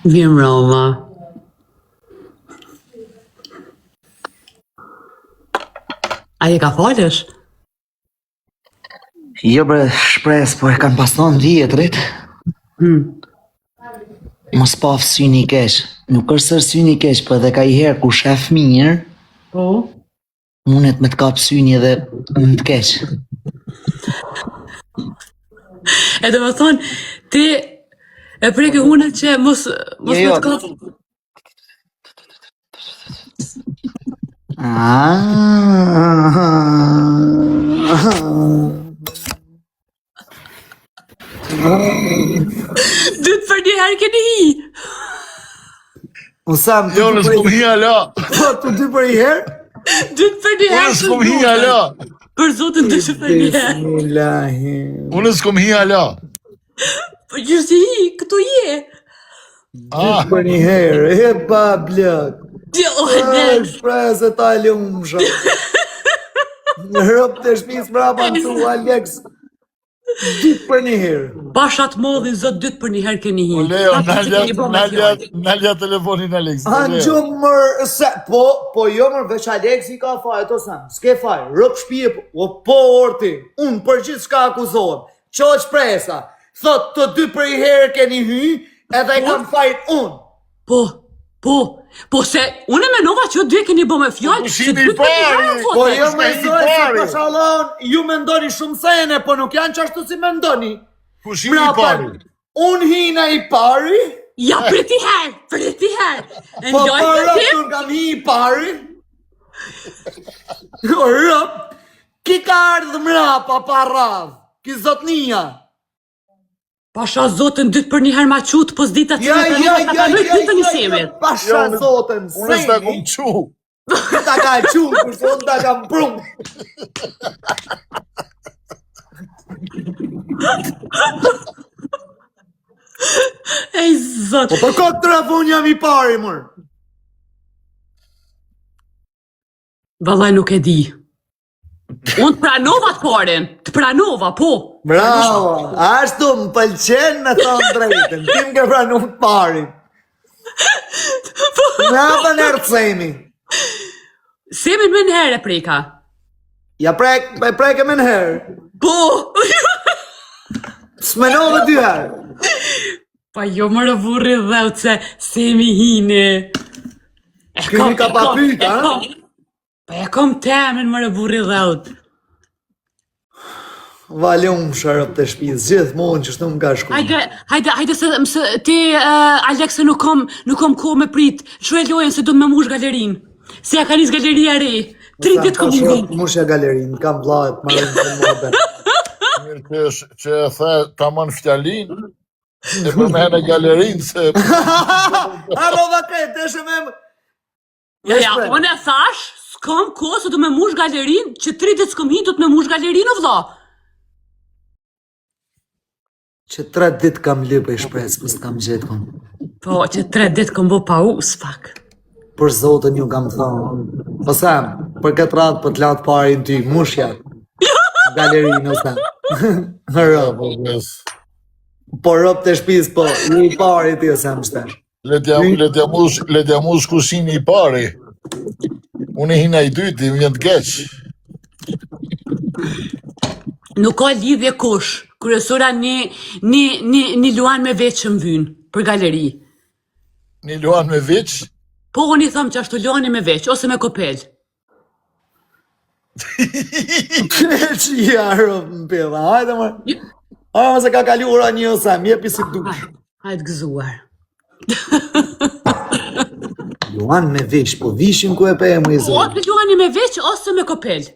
Vim Roma. A je ka falësh? Jo bre, shpres, po e kanë pason vjetrit. Mos paf syni i keq. Nuk është sër syni i keq, po edhe ka i herë ku shef mirë, Po. mundet me të kap syni edhe në të keq. E do më thonë, ti e preke unë që mos me Jo. të kap... Dytë për një herë keni hi. Usam, Jo, në s'kom hi ala. Po, të dy për i herë? Dytë për një Unë herë. s'kom hi ala. Për zotin dytë për një herë. Bismillahim. Unë s'kom hi ala. Po që si hi, këtu je. Ah, Për një herë, e pa blëk. Jo, edhe. Shpres e ta lumësha. Në rëp të shpis mrapa në tu, Alex. Dytë për një herë. Bashat modhin, zot dytë për një herë keni hi. o Leo, Sa që keni bo me fjallë. nalja telefonin Alex. Gjumë mërë, se, po jo mërë, veç Aleksi ka faj, to sam, s'ke faj, rëp shpije, po orti, unë për gjithë shka akuzohem, qo shpresa, thot të dy për i herë keni hy, edhe i kam fajt unë. Po se, unë e menova që ju dy keni bo me fjallë, Po, që shini dytë për një pari. herë Po fote. jo me i zoj, se pari. për shalon, ju me ndoni shumë sene, po nuk janë qashtu si me ndoni. Pushimi i pari. Unë hina i pari, Ja, priti herë. E po njoj për të rëp tim. të kam hi i pari, o rëp, ki ka ardhë mrapa pa radhë, ki zotnia. Pasha zotën dytë për një herë ma qutë, po s'dita që ta kaloj dytë një semit. Pasha zotën, Unë s'ta kom qu. ta ka qunë, kërse unë ta kam prunë. Ej, zot. Po këtë telefon jam i pari, mërë. Vallaj nuk e di. Unë të pranova të parin. Të pranova, po. Bravo, ashtu më pëlqen në thonë drejtën, tim ke pranu të pari. Në apë në rëcemi. Semin me në herë e preka. Ja preke me në herë. Po. S'menove dy herë. Pa jo më rëvurri dheut se semi hini. Kini ka pa pyta, ha? Pa e kom temen më rëvurri dheut. Valum shërëp të shpizë, gjithë mund që shtu më ka shku. Hajde se ti, Alexe, nuk kom ko me prit. Që e lojen se do të me mush galerin. Se ja ka njës galeria re. 3 ditë kom një. Mushja galerin, kam vlahet, marrin të më bërë. Mirë që e the ta mën fjalin, e për me në galerin se... Halo dhe këtë, të shë me... Ja, unë e thash, s'kom ko se do me mush galerin, që 3 ditë s'kom hi, do të me mush galerin o vlla. Që 3 ditë kam lypë i shpresë, për s'kam gjetë kom. Po, që 3 ditë kom bo pa us, pak. Për zotën ju kam thonë. Po sam, për këtë ratë për të latë pari në ty, mushja. Galerinë, o sam. Rëp. Po rëp të shpizë, po, ju i pari ti, o sam, shtash. Letja mush kushini i pari. Unë e hina i dyti, më vjen të keq. Nuk ka lidhje kush. Kryesora një luan me veç që më vynë, për galeri. Një luan me veç, Po, unë i thëmë që ashtu luani me veç, ose me kopel. Që jarë, më pilla, hajde më. Hajde më se ka kalu ora një, o sam, jepi si dush. Hajde gëzuar. Luan me vish, po vishin ku e pe e më i zërë. Ose luani me veç, ose me kopel.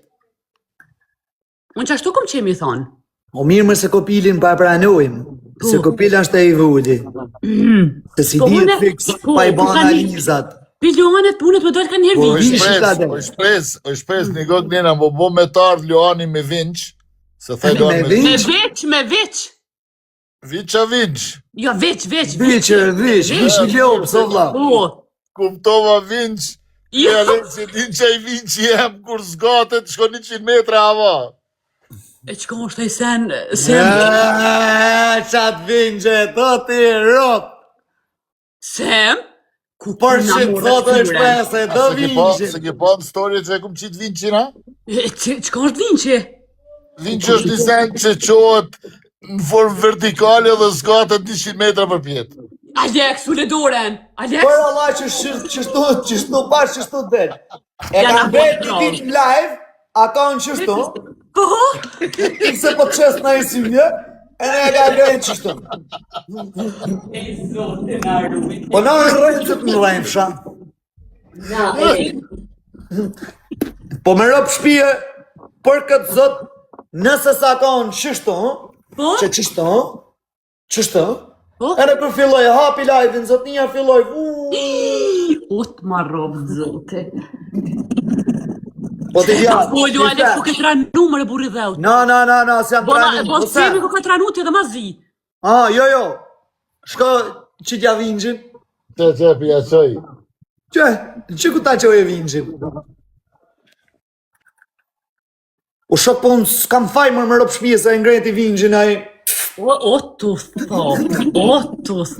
Unë që ashtu kom që mi thonë. O mirë më se kopilin pa e pranojmë. Se kopilin është e i vulli. Se si Po, dihet une- fix, po, pa i po, ba tani- analizat. Piluanet punët me dojtë ka njerë o vijë. shpres, një gok njena, më bo me tardë luani me vinç, se thaj luani me vinç? Me veç. Viç a vinç. Jo, veç. Vish i lopë, so vla. Po, Kuptova vinç, Jo. e alek që din që i vinç jem, kur zgatet, shko 100 metra hava. e që kom është e sen... Qatë vinqe, të ti rop. Sem? Ku Për na që të morë thotë fyren? shpresa e do Vinci. Se ke pa në story që e kum qitë Vinci, na? Çka është Vinci? Vinci është dizajn që qohet në formë vertikale dhe zgatet 200 metra për pjetë. Alex, ule dorën. Alex. Për Allah që qështu pash qështu të del. E Ja, ka na mbet bëj një ditë në live, a ka në qështu, Po? se po të qës në i synje, e ne e ka grejnë qështu. E zote na rujt. Po na në rrejnë që të në rrejnë fsha. Po me rëpë shpije, për këtë zot, nëse sa ka në qështu, Po? që qështu, Po? edhe kër filloj, hapi live-in, zot një filloj, O të marrov zote. po t'i vja. Folju Alex, ku ke tra numër e burri dheut. No, s'jam tranu. Po semi ku ka tranuti edhe ma zi. Jo. Shko që t'ja Vinxin. Që pja qoj. Që ku ta qoj e Vinxin? U shok po unë s'kam fajmër më rëpë shpije se e ngreti Vinxin ai. O të thot.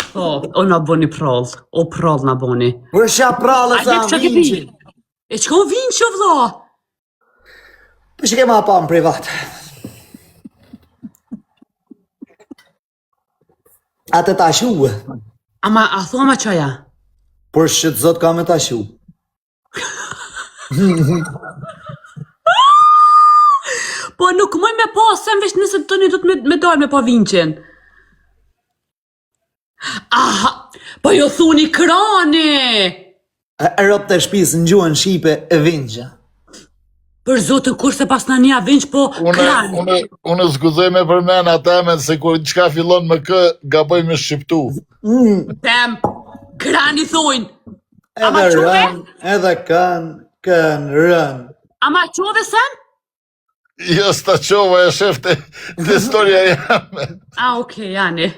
O na boni prall. O prall na boni. Vërsha prallë sa Alex, që ke Vinxin. pi? E qka o Vinci o vla? Po që ke ma pa në privat. Atë ta shuë. Ama, a thoma qaja? Por që të zot ka me ta shuë. Po nuk mëj me pa, sem vesh nëse të një do të me dalë me pa Vincin. Aha, po jo thuni krani! Rëp të shpisë në gjuhën Shqipe e Vinxha. Për zotën kurse pas në një Vinç, po krani. Unë zguzoj me përmen atemen se kur qka fillon me kë, gaboj me shqiptu. Tem, krani thujnë. Edhe rën, edhe kën, rën. Ama qove sem? Jo, s'ta qova e shef të historia jame. A, okej, jani.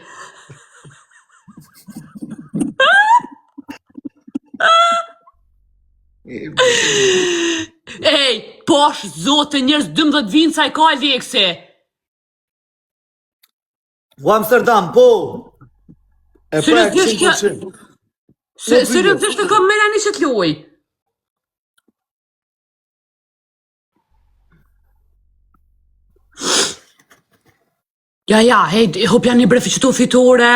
Ej, posh, zote, njerës 12 vinca i ka Aleksi. U Amsterdam, po. E prek Seriozisht 100%. Seriozisht e kam mena një që t'loj. Ja, hej, hop janë një brefiqëtu fitore.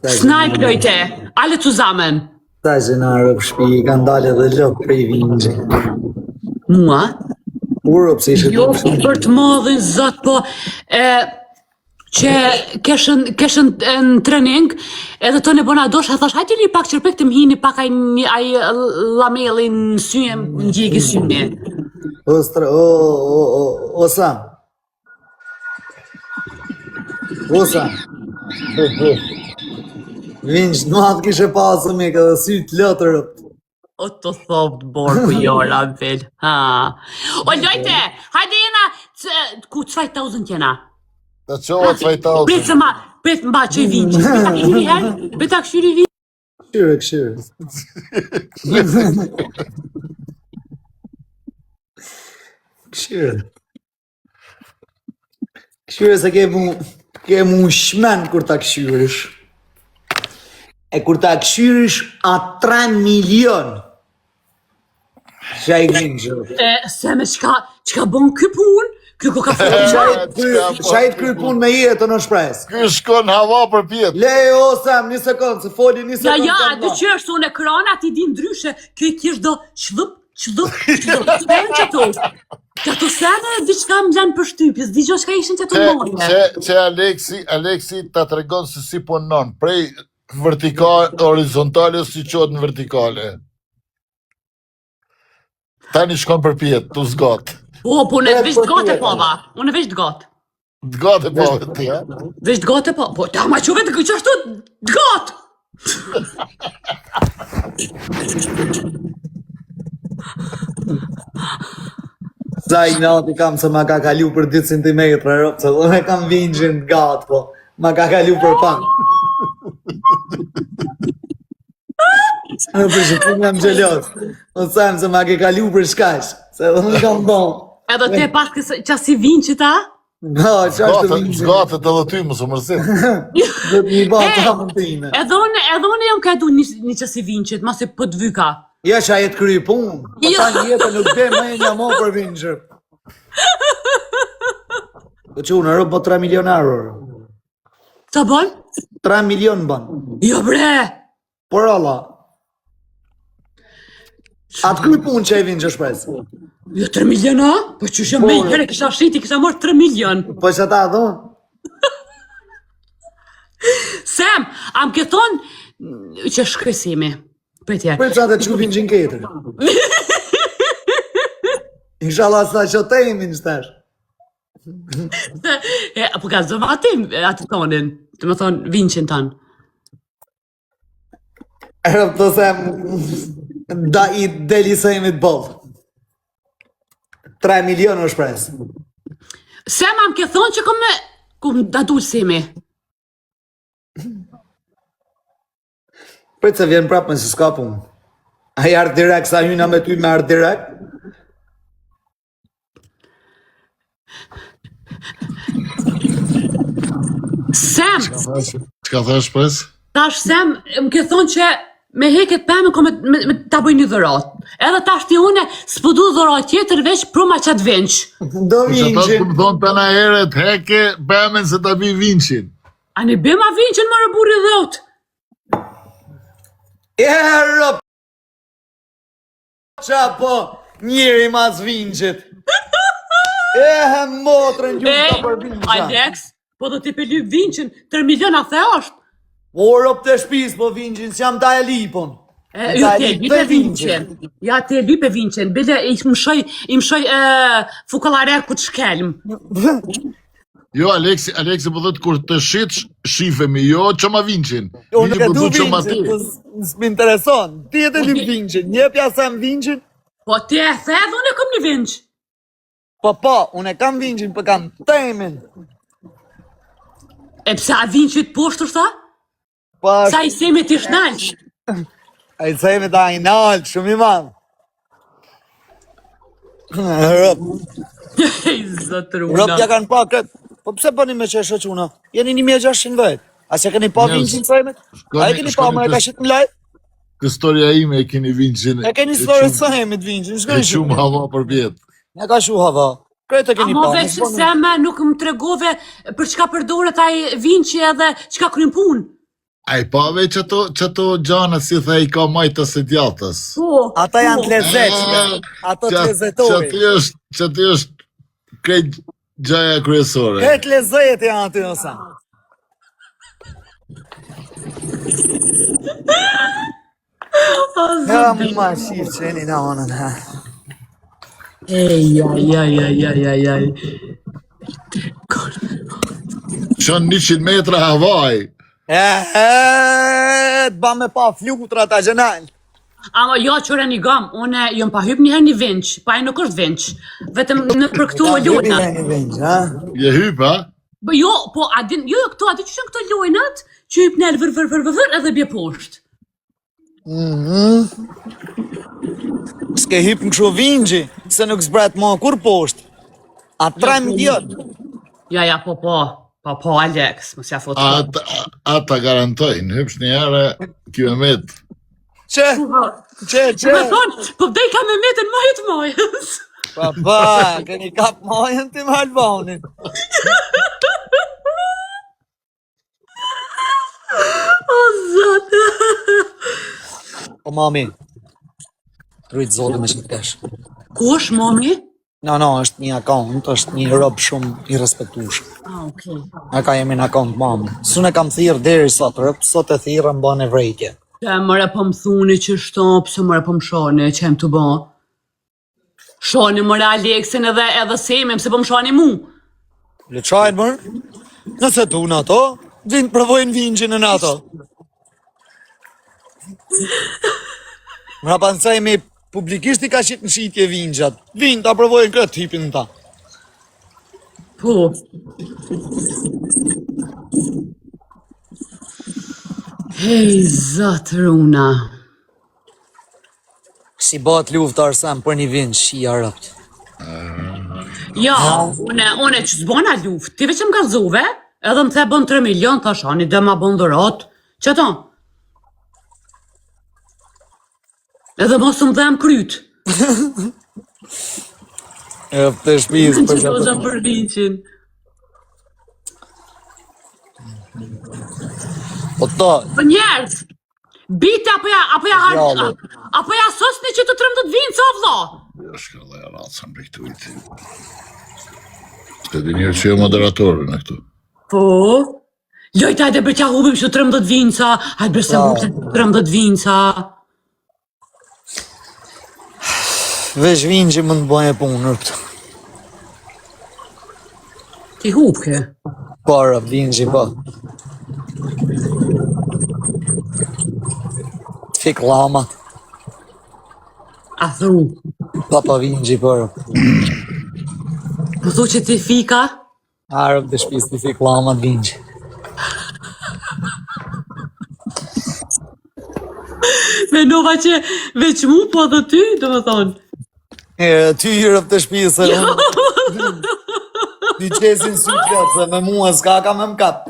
Snipe lojte, alle zusammen. Ta që në rëpë shpi, i kanë dalë edhe lëkë prej Vinxhi. Mua? Urëp si ishë Jo, për të madhin, zot, po, që keshën në trening, edhe të në bona dosh, a thash, hajti një pak qërpek të mhini pak aj lamellin në syje, në gjegi syje. O Sam. Vinxh, në atë kishe pasë me këtë sytë lëtërët. O të thobë borë ku jora, vel. O, lojte, hajde jena, ku 2000 jena? Ta qova 2000. Prit mba që i Vinci. Beta këshyri Vinci. Këshyre. Këshyre se ke mu shmen kur ta këshyrish. E kur ta këshyrish a 3 milion. Shaj Vinxhi. Se me qka bon ky pun? Ky ko ka Shajt kry pun me jetë në shpres. Ky shkon hava për pjetë. Lejo, Sam, një sekundë, se foli një sekundë. Ja, të që është unë ekran, ati di ndryshe, kjo i kish do qdhup. Spen që to. Ka të sene, diqka më gjanë për shtypjes, di gjo qka ishin që të mojnë. Që Aleksi ta të regon se si punon, prej vertikale, horizontale, si qot në vertikale. Tani shkon për pjetë, tu zgatë. Po, unë e vesh të gate po, ba. Unë e vesh të gate. Të gate po, ti, ha? Vesh të gate po. Po, ta ma qove të qashtu të gate. Sa i nati kam se ma ka kalu për 2 cm, rëpë, se dhe me kam Vinxhin gatë, po. Ma ka kalu për pak. Në për shëpun jam gjelos. Në sajmë se ma ke kalu për shkash, se dhe me kam bon. Edhe te pas qasi Vinci ta? No, që është të vingjin? Zgatet edhe ty, mësë mërzit. Dhe të një bata më time. Edhe unë jam ka du një qësi vinqit, ma se po të vyka. Ja që a jetë kry pun. Pa ta një jetë nuk dhe me një mo për vingjër. Po që unë rëbë po 3 milionar orë. Sa bon? 3 milion ban. Jo bre! Por Allah. Atë kry pun që e vingjër shpes. Jo 3 miliona? Po që shumë me njëre kisha shiti, kisha morë 3 milion. Po që ta dhonë. Sam, am ke thonë që shkresimi. Pëtje. Për që atë që vingjën ketër. Inshallah sa që te imin shtash. Po ka zëma atë tonin, të më thonë vinqin tanë. Rëpë të sem, da i deli se imi të bolë. 3 milion është presë. Sam, am ke thonë që kom da dulë simi. Për që vjen prapë me si s'ka punë. A i ardë direkt, sa hyna me ty me ardë direkt? Sam, Qka thash pres? tash Sam, më ke thonë që me heket pëmë ko me ta bëj një dhërat. Edhe tash ti une s'po du dhërat tjetër veç proma qatë vinç. Do Që ta vingjë. të më thonë të na heret heke, bëmen se ta bi vinqin. A ne bema vinqin më rëburi dhot. Rëpë. Qa po, njëri mas vingjit. Motrën gjumë ta për vingjë. Alex, po do t'i pëllyp vinqin, 3 milion a the është. O, rëpë të shpis po vingjin, që jam ta e lipon. Jo, te lype vinqin. Ja, te lype vinqin. Bile i mshoj fukalare ku të shkelm. Jo, Aleksi po dhëtë kur të shitsh, shifemi, jo që ma vinqin. Unë nuk e po du thu që ma ti. vingjin, s'më intereson. Ti e të lip vingjin, njepja sa më vingjin. Po ti e the dhe unë e kom një vinq. Po, unë e kam vingjin, për kam temin. E pse a vinqit poshtë është ta? Po, Sa i semi t'i shnalq. a i sejme ta i nalë, shumë i madhë. Rëpë. Zotëruna. Rëpë ja kanë pa këtë. Po pse bëni me që e shoquna? Jeni 1600 vetë. A se keni pa Njerëz, vingjin sejmet? A e keni pa, shkoni më e ka të- shqit në lajt? Të storia ime e keni vinqin. E keni sore sejmet vingjin, E shkoni shumë hava për vjetë. Ne ka shu hava. Kretë e keni Amo pa. veç se me nuk më tregove për çka përdoret ai vinçi edhe çka kryen punë. A i pave që to gjana si tha i ka majta se djatës. Po. Ata janë të lezetshme. Ato të lezetori. Që ti është krejt gjaja kryesore. Kretë lezet janë aty osa. Ja, mu ma shifë që jeni na onën, ha. Ej. Qënë 100 metra havaj. Të ba me pa flutra ta gjenal. Ama jo qore një gam, une jom pa hyp njëherë një vinç, pa e nuk është vinç. Vetëm në për këtu e lojna. Je hypa? Jo, po adin, jo këtu, adi që shën këto lojnat, që hyp në vër edhe bje poshtë. S'ke hyp në këshu vingjë, se nuk zbret ma kur poshtë. A 3 milion. Ja, po, Alex, mos ja fotë. Ata garantojnë, hypsh një herë kilomet. Që? Me thonë, po vdej ka me metën majët majës. Pa, keni kap majën tim halbonin. O, zotë. O, mami, rritë zotë me që të kesh. Ku është, mami? No, është një akaunt, është një rob shumë i respektushëm. Okej. A ka jemi në akaunt mami. Sune kam thirë deri sot, rëp, sot e thirë më bane vrejtje. Që mëre po më thuni që shto, pëse mëre po më shone, që em të bo. Shone mëre Aleksin edhe Semin, pëse po më shone mu. Le qajnë mërë? Nëse tu në ato, vinë provojnë vingjin në ato. Mëra pansajmi publikisht i ka qitë në shqitje vingjat. Vinë ta provojnë këtë tipin në ta. Po. Hej, zotë runa. Si bat luftë arsem për një vingj, shia rëpt. Jo, une që s'bona luft, ti veç më kallëzuve, edhe më the bën 3 milion, thash, ani dhe ma bën dhërat, që ta? Edhe mos më dhem kryt. E të shpis për Që doza për vinqin. Po to, Po njerëz, bite apo ja sosni që të 13 vinë, co vlo? Shka dhe e ratësa në këtu i ti. S'ka di njerë që e moderatorë në këtu. Po, lojtë hajde bërë që hubim që 13 vinca, hajde bërë se hubim 13 vinca. veç vinë që më të bëjë punër këtë. Ti hubke. Para, vinë që po. Të fik lama, A thu, papa vinë që para. po thu që ti fika? Arëp të shpis të fik lama të vinë që. Menova që veç mu, po dhe ty, do më thonë. Ty hyrëp të shpisë, ty qesin syklet, se me mua s'ka ka me m'kap.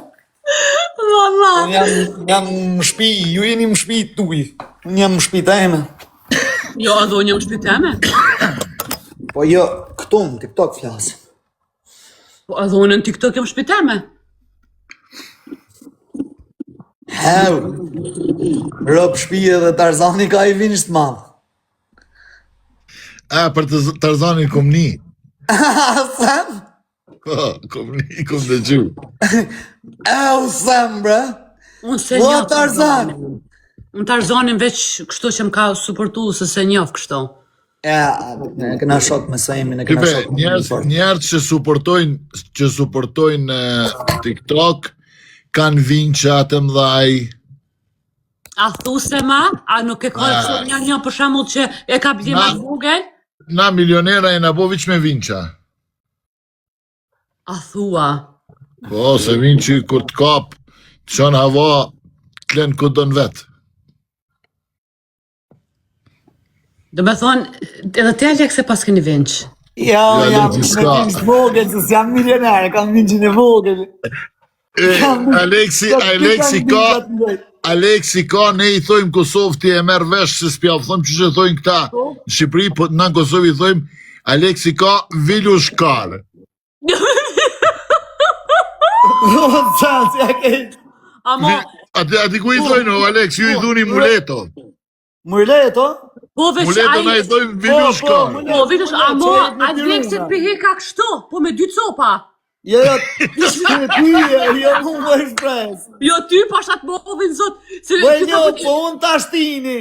Valla. Unë jam më shpi, ju jeni më shpi tuj. Unë jam më shpi të eme. Jo, edhe unë jam shpiteme. Po jo, këtu në TikTok flasim. Po edhe unë në TikTok jam shpiteme. Heu, rëp shpi edhe Tarzani ka i vinjës të madhë. Për Tarzanin kom ni. Sem? Po, kom ni, kom dhe gju. Sem, bre. Unë se Po, njofë. Tarzan. Unë Tarzanin veç kështu që më ka suportu se se njofë kështu. Ne këna shok me Sejmin, ne këna Kipe, shok me Sejmin. njerës që suportojnë TikTok, kanë vinqa të mdhaj. A thu se ma? A nuk e ka një për shembull që e ka blima Google? Na milionera e na bo viq me vinqa. A thua? Po, se vinqi kur të kap, të shonë hava, të len ku do në vetë. Do me thonë, edhe te Alex e pas keni vinç. Ja, Ja, jam Lexi me s'ka. vinç të vogël, se s'jam milioner, kam vinçin e vogël. Aleksi ka, ne i thojmë Kosovë ti e merë vesh se s'pja thëmë që thojnë këta në Shqipëri, po në Kosovë i thojmë Aleksi ka Vilushkar. Amo, Ati ku i thojnë o Aleksi, ju i thuni Muleto. Muleto? po veç Muleto na i thojmë Vilushkar. Po, vidush, amo, Alexit pihe ka kështu, po me 2 copa. Jo, ty, jo mu më shpres. Jo ty, pashat movin zot. Po jo, po unë të ashtini,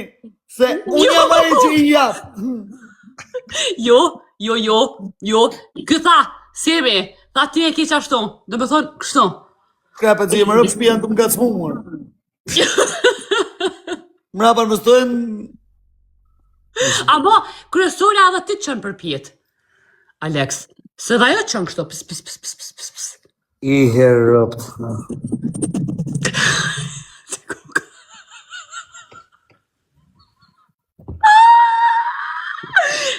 se unë jam aje që i japë. Jo, këtha, semi, tha ti e ki qashtu, do me thonë kështu. Krepe që më rëpë shpijan të më gacmuar. Mrapa më stojnë... Amo, kryesorja edhe ti qënë për pjetë. Alex, se dhe ajo qënë kështu, pis. I herë rëpt.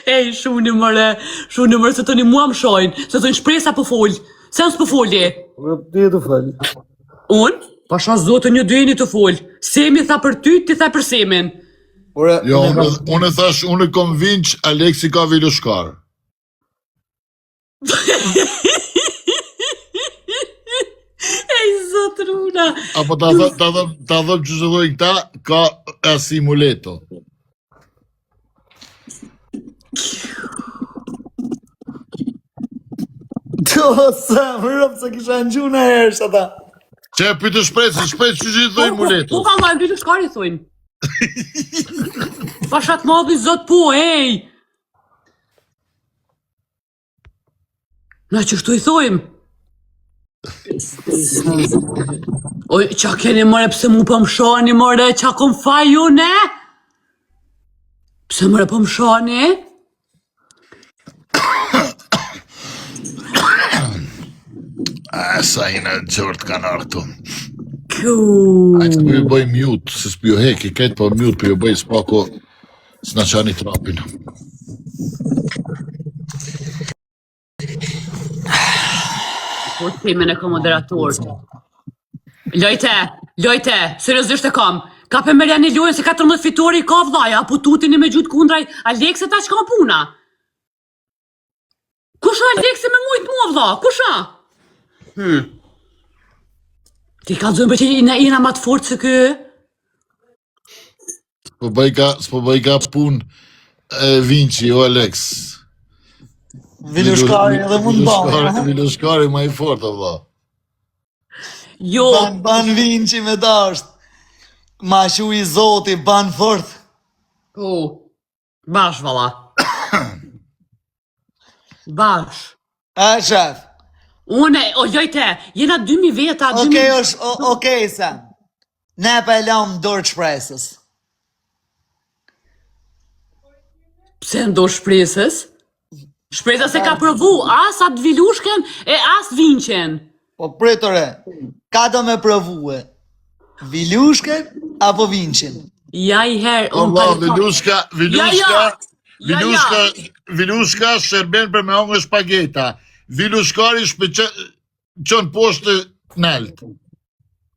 Ej, shuni mëre, se të një mua më shojnë, se të një shpresa për folë, se nësë për folje. Rëpt ti të falë. Unë? Pasha zotë një dyeni të folë, Semi tha për ty, ti tha për Semin. Jo, unë thash, unë kom vinç, Aleksi ka Vilushkar. Ej, zotë runa. Apo ta dhëm që se thojnë këta, ka asi Muleto. Do, sa, më rëpë se kisha në gjuna herë shë ata. Që e pytë shpejt që i thojnë Muleto. Po ka ma e bilu shkari thojnë. Pashat madhi zot po, ej. Na që shtu i thojmë. Oj, qa keni mëre pse mu për më shani mëre, qa kom faj ju ne? Pse mëre për më shani? Sa i në gjërët kanë artu. Ku. Ajtë për ju bëj mute, se s'pjo heki, këtë për mute, për ju bëj s'pako s'na qani trapin. Po timin e ka moderator. Lojte, seriozisht e kam. Ka për mërja një lojën se 14 fitori ka vllaja, apo tutini me gjutë kundraj, Alekse ta që ka puna? Kusha Alekse me mujtë mua vlla, kusha? Ti ka zëmë për që jena ma të fortë se kë? S'po bëj ka pun Vinci, o Alex. Viljushkari edhe mund bëmë. Viljushkari ma i fort, o vlla. Jo, Ban Vinci me dasht. Ma shu i zoti, ban fort. bash valla. Bash. Shef. O lojte, jena 2000 veta, 2000... Okej, Sam. Ne pa e lam dorë shpresës. Pse ndo shpresës? Shpresa se ka provu, as atë Vilushken e as Vinqen. Po pritore, ka do me provue? Vilushken apo Vincin? Ja i herë, Vilushka shërben për me ongë shpageta. Vilushkari qënë poshtë nalt.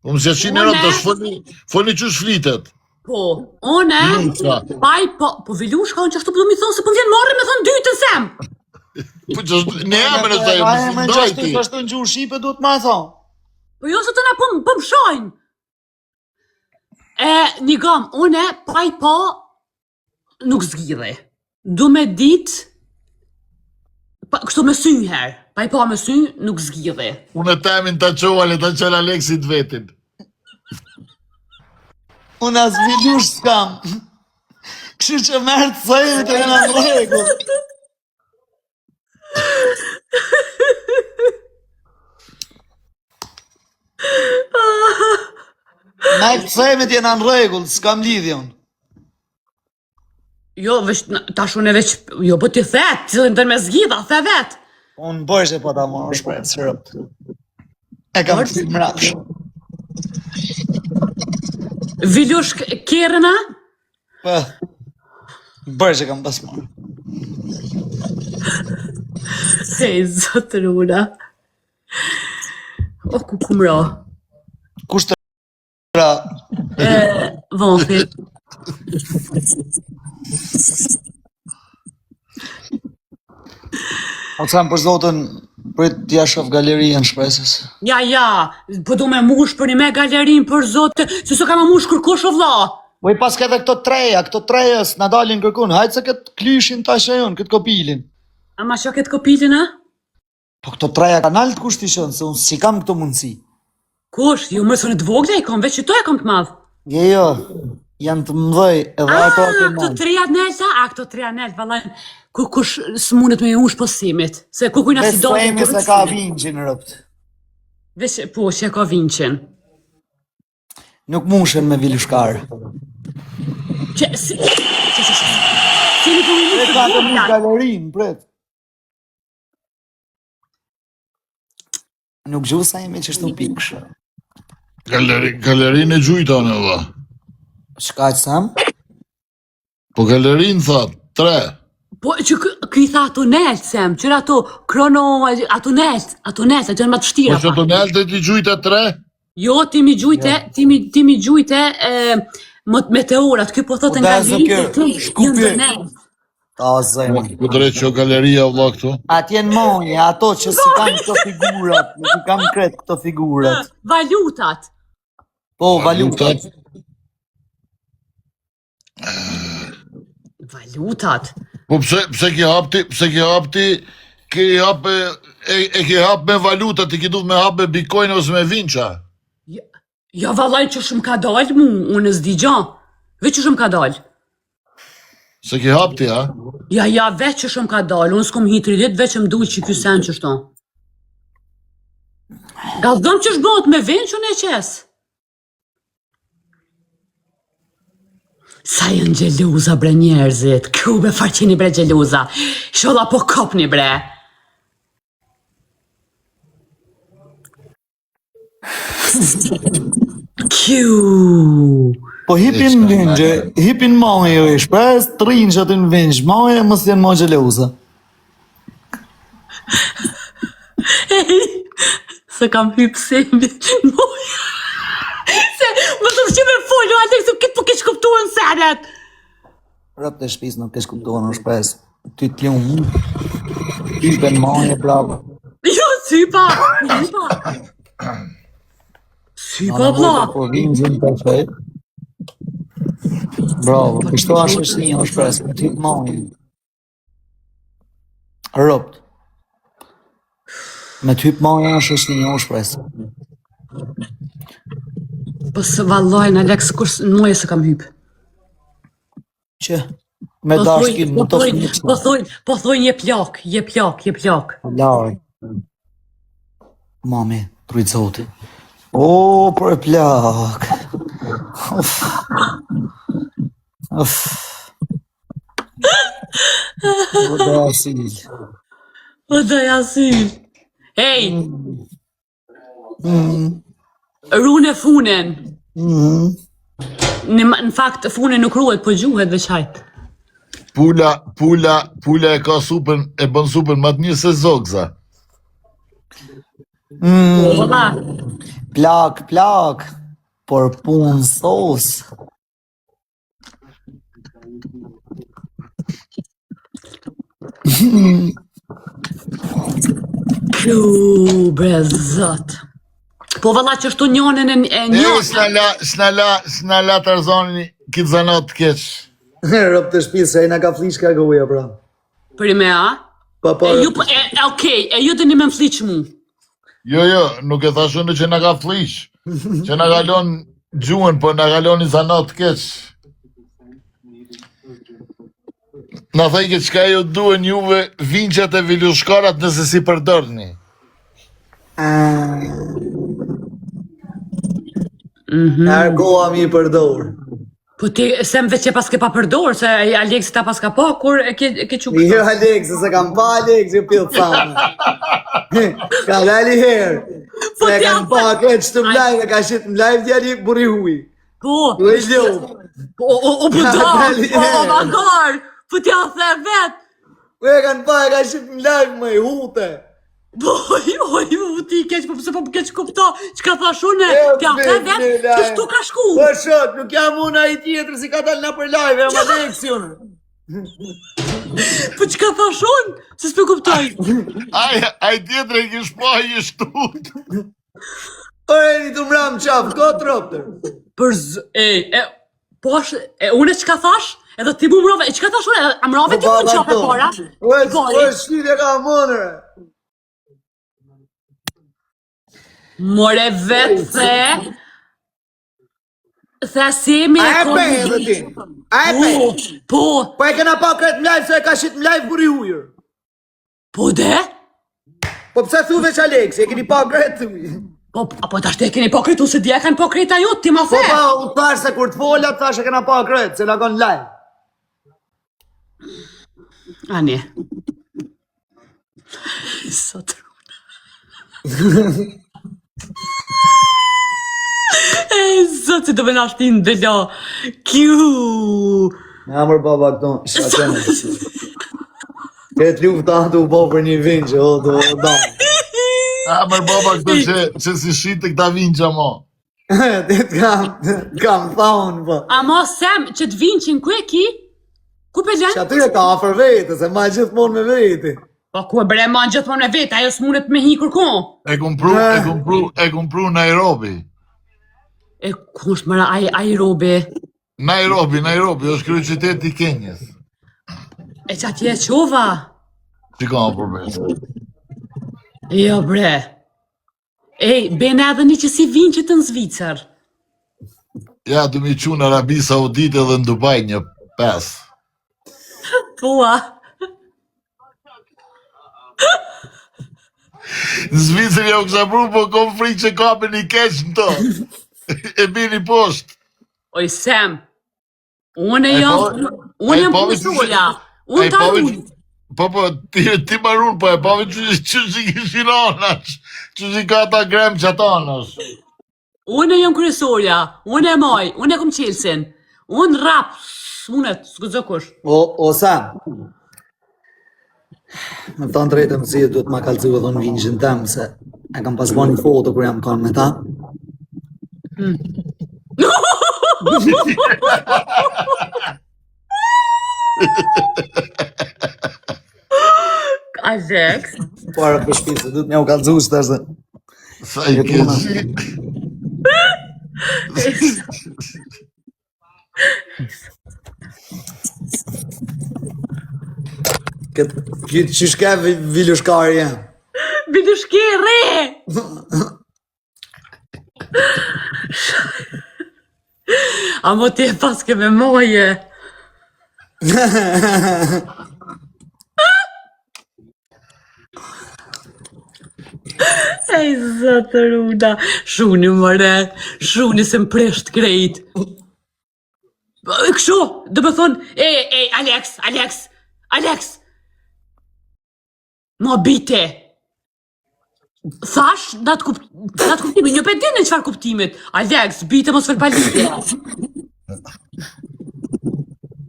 Po më se shinë erot të foli që shflitet. Po, po Vilushka, unë që ashtu përdo mi thonë se po vjen marrë me thonë dytën sem. Po që ne jam në taj, më ndajti. Po ashtu në gjurë Shqipe duhet ma thonë. Po jo se të na po më shojnë. Një gam, une paj po nuk zgjidhe. Du me dit, kështu me sy herë, paj po me sy nuk zgjidhe. Unë e temin të qohale të qëllë Aleksit vetin. Unë as Vilush s'kam. Kështu që mërë të sejnë të jena në regull. Me të sejnë të jena në regull, s'kam lidhje unë. Jo, tash unë e veç, jo, po t'i thetë, cilën të me zgjidha, the vetë. Unë bërshë po ta morë shprejtë, së rëpë. E kam të më rapsh. Vilush kjerëna? Po, bërshë kam pas morë. Hej, zotëruna. O, ku kumra. Kushtë të ra? Vonfi. O të tham për zotën, për t'ja shof galerien shpresës. Ja, po du me mush për një me galerin për zote, se so ka me mush kërkosh o vla. Po i pas këtë këto trejës në dalin kërkun, hajtë se këtë klyshin të ashajon, këtë kopilin. A ma që këtë kopilin, a? Po këto treja kanal të kushti shënë, se unë si kam këto mundësi. Kush, ju mërësën e të vogle i kom, veç që to e kom të madhë. Jo, janë të mdhej edhe ato të këto madhë. 3 anelta, këto 3 anelta, valajnë, kush s'mundet me ush posimit, se kujna si do... Vesh se ka Vincin rëpt. Vesh, po, që ka Vincin. Nuk mushen me Vilushkar. Si një përmi E ka të një galerin, pret. Nuk gjuhë sa jemi që shtu pikshë. Galerin e gjujta në dha. Shka që sam? Po galerin thot, 3. Po, që këj tha tunelt, sem, qërë ato krono, atunelt, a gjënë ma të shtira. Po që tunelt e ti gjujta 3? Jo, ti mi gjujte meteorat, kjo po thotë nga lirin, shkupi. Ta zëjmë. Po drejt që galeria vla këtu? Atjen monje, ato që si kam këto figurat, nuk i kam kretë këto figurat. Valutat. Po, valutat. Valutat. Po pse ki hapti, e ki hap me valutat, i ki du me hap me bitcoin ose me vinqa? Ja, valaj që shumë ka dalë mu, unë s'di gja. Veç që shumë ka dalë. Se ki hapti, ha? Ja, veç që shumë ka dalë, unë s'kom hi 30, veç që m'duj që kysen që shto. Gazdom që shbot me vind që në qes. Sa janë gjeluza bre njerëzit, ku be farqini bre gjeluza. Sholla po kopni bre. Kju. Po hipin vingje, hipin moje jo ish, pres të rinë që aty në vingj, moje mës jenë mo gjeluza. Se kam hypë Semi. Se, më të që me folë, Alex, këtë po keq kuptuan senet. Rëp të shpis nuk kesh kuptuar në shpres. Ty t'lumë. Ty për manje, bravo. Jo, sypa. Sypa, bla. Po vinë zinë perfekt. Bravo, kështu ashtë është një në shpres. Ty për manje. Rëpt. Me ty për manje është një në shpres. Po së vallojnë, Alex, kur në moje se kam hypë. Që? Me dashkin, më të fëmijë. Po thojnë je plak. Laj. Mami, trujtë zoti. O, për e plak. Uf. O, dhe asil. Hej! Rune funen. Në fakt, funen nuk ruhet, po gjuhet veç hajt. Pula e ka supën, e bën supën më të mirë se zogza. Valla, Plak. Por punë sos. kju, bre zot. Po valla që shtu njonën e njonë. S'na la Tarzani kitë zanat të keq. Rëp të shpisë, se e nga ka flish ka goja, pra. Për me a? Okej, e ju të një me më fliq mu. Jo, nuk e thashune që na ka flish. Që na kalon gjuën, po na kalon i zanat të keq. Na thejke qka ju duen juve vinqat e vilushkarat nëse si përdorni. Argoa mi përdor. Po ti, sem veç që pas ke pa përdor, se Alex ta pas ka pa, kur e ke qukë. Jo, Alex, se kam pa Alex, ju pillë thamë. Ka dali herë. Se kam pa këtë që të mlajve, ka shqitë mlajve djali buri hui. Po. U e ljohë. O magar, po t'ja the vet. U e kanë pa, ka shqitë mlajve me hute. Po, jo, ti keq, po pëse po keq kupto, që ka thashune, t'ja the vet, kështu ka shku. Po shot, nuk jam unë a i tjetër si ka dalë na për live, jam Alex unë. Po që ka thashun, se s'pe kuptoj. Aj tjetër e kish pa i shtut. Ore, një të mram qaf, ko troptër. Po është, une që ka thash, edhe ti mu mrove, që ka thashune, a mrove ti mu në qaf e pora? O shkide ka monëre. More vetë the Semi e konë... A e pe, ti? A e pe? Po. Po e kena pa kretë mlajf, se e ka shqit mlajf buri hujër. Po de? Po pëse thu veç Alex, e keni pa kretë thuj. Po tashte e keni pa kretë, se dje kanë pa kretë ajo, ti ma the. Po pa, u thash se kur të fola, thash e kena pa kretë, se na konë live. Anje. Sot. Zot, si do me nashtin bela. Kju. Me amër baba këto, shakene. Këtë luft atë u bo për një vinqë, o do da. Amër baba këto që si shite këta vinqa mo. Dit kam thaun, po. A mo sem, që të vinqin ku e ki? Ku pe gjenë? Që aty e ka afer vete, se ma gjithmonë me vete. Po ku e bre ma gjithmonë me vete, ajo s'munet me hi kur kon. E kum pru Nairobi. E ku është mëra Nairobi? Nairobi, është krye qyteti i Kenjës. E që atje e qova? Që ka më përbes? Jo bre. Ej, bene edhe një që si vinë që të në Zvicër. Ja, du mi qu në Arabi Saudite dhe në Dubai një 5. Pua. Në Zvicër ja u kësha pru, po kom frikë që kapin i keq në to. E bini poshtë. Oj, Sem, unë jam profesorja, unë ta unë. Po, ti marun, po e pavi që që kishin anash, që ka ta grem që ata anash. Unë jam kryesorja, unë e maj, unë e kom qelsin, unë rap, unë e s'gëzë kush. O Sam, më thonë drejtëm si duhet ma kalcu edhe në vinqën tem, se E kam pas bën një foto kur jam kanë me ta. Alex. Para për shpisë, du të mja u kalëzu që të është. Sa i kësi. Këtë që shke vilushkari jam. Bilushki re! A mo ti e pas ke me moje. Ej, zëtë runa. Shuni mëre, shuni se më presht krejt. Kështu, dhe me thonë, Alex. Mo bite. Thash, datë kuptimit, një për dinë në qëfar kuptimit. Alex, bite mos fër palite.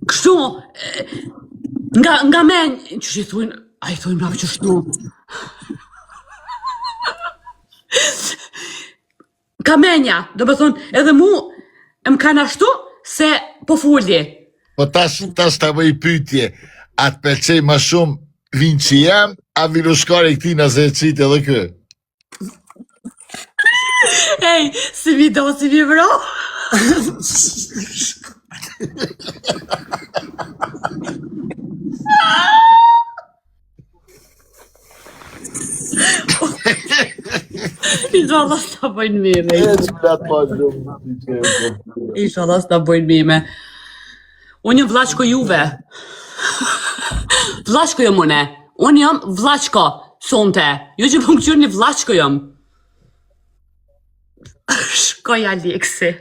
Kështu, nga men, që që i thujnë, a i thujnë mrave që shtu. Ka menja, do me thonë, edhe mu më kanë ashtu se po fulli. Po tas ta bëj pyetje, atë pëlqej ma shumë vinë që jam, a vilushkari këti në zëqit edhe kë? Ej, si mi do, si mi vro. Inshallah s'ta bojnë mime. Inshallah s'ta bojnë mime. Unë jam vlaqko juve. Vlaqko jam une. Unë jam vlaqko, sonte. Jo që më këqyrë një vlaqko jam. Shkoj Aleksi.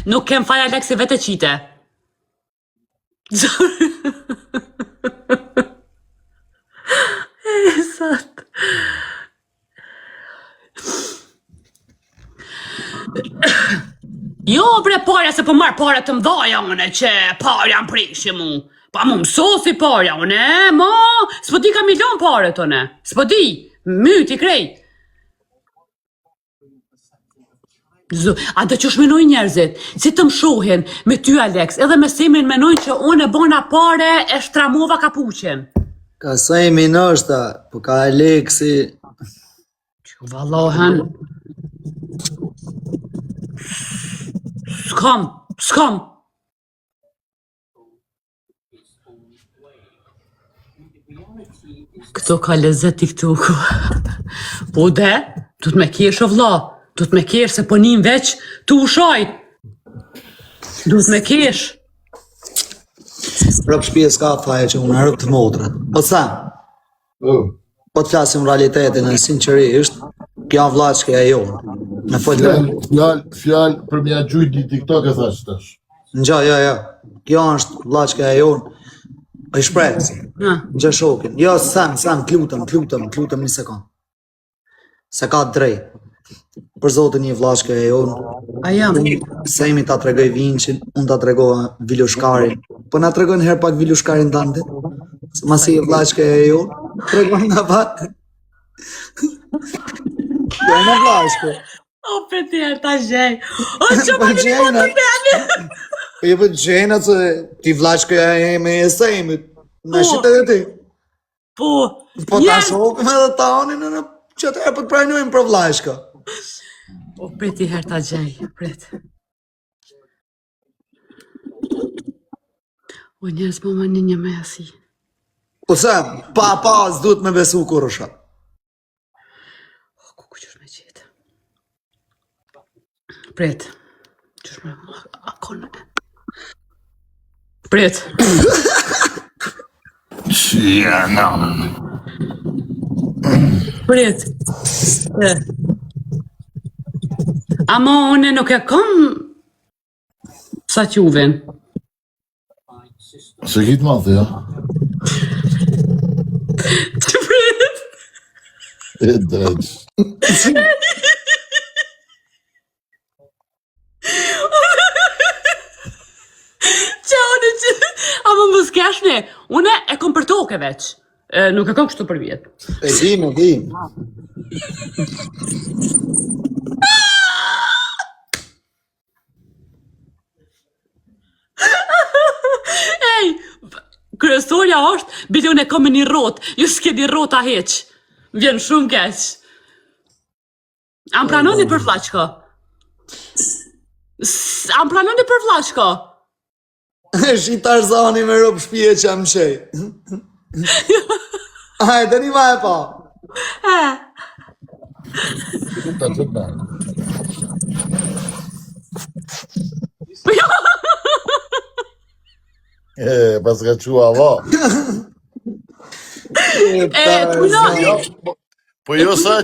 Nuk kem faj Aleksi vete qite. E, sat. Jo bre parja se po marrë parja të mdhaja une që parja më prishje mu. Pa mu mësosi parja une, ma, s'po di ka milion pare tone. S'po di, myti krejt. A dhe që shmenoj njerëzit, si të më shohin me ty Alex, edhe me Semin menojnë që unë e bona pare e shtramova kapuqen. Ka Semi nështë, po ka Aleksi. Që vallohen. S'kam. Këto ka lezet TikToku. Po dhe, du t'me kesh o vlla. Du t'me kesh se po njën veç t'u ushajt. Du t'me kesh. Rëp shpje s'ka faje që unë rëp të motrët. Po sa? Po të flasim realitetin e sinqerisht, kjo vlaçke e jonë. Me Fjall për mja gjujt një TikTok e thash tash. Jo. Kjo është vlaçke e jonë. E shpresë. Gjë shokin. Jo, Sam, klutëm një sekund. Se ka drejt. Për zotin një vlaçke e jonë. A jam. Semi ta tregoj Vinçin, unë ta tregoj Vilushkarin. Po na tregojnë herë pak Vilushkarin tante. Se masi e vlaçke e jonë. Tregojnë nga pak. Jo në vlaçke. O, për tjerë ta gjej. O, që pa një po të beni. Po je për gjena që ti vlaçke e me e Semit. Në shqit edhe ti. Po, Po ta shokim edhe tanin në që të e për të prajnojmë për vlaçka. O, për tjerë ta gjej. Pret. O, njerës po më një me asi. Po Sam, pa s'duhet me besu kurrësha. Ku qësh me qetë? Pret. Qësh me... Akon me... Pret. Qia në. Pret. Ama une nuk e kom... Sa quven. Se kitë matë, ja? Të pret. E dreq. Ama më s'keshne, une e kom për toke veç. Nuk e kam kështu për vjet. E dim. Ej, kryesorja është, bile unë e kam me një rot, ju s'ke di rota heq. Vjen shumë keq. Am pranoni për vllaqko? Am pranoni për vllaqko? Shi Tarzani me rob shpije që am shej. Hajde, një ma e pa. Pas ka qua, va. Po jo sa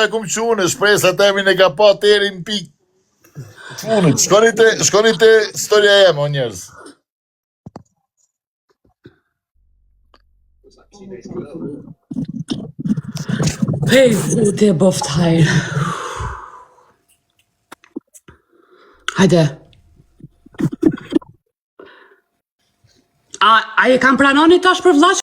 e kum qune, shpresa temin e ka pa teri në pik. Qunit, shkoni te historia jem, o njerës. Pej, zute boft hajrë. Hajde. A e kam pranoni tash për vllaqko?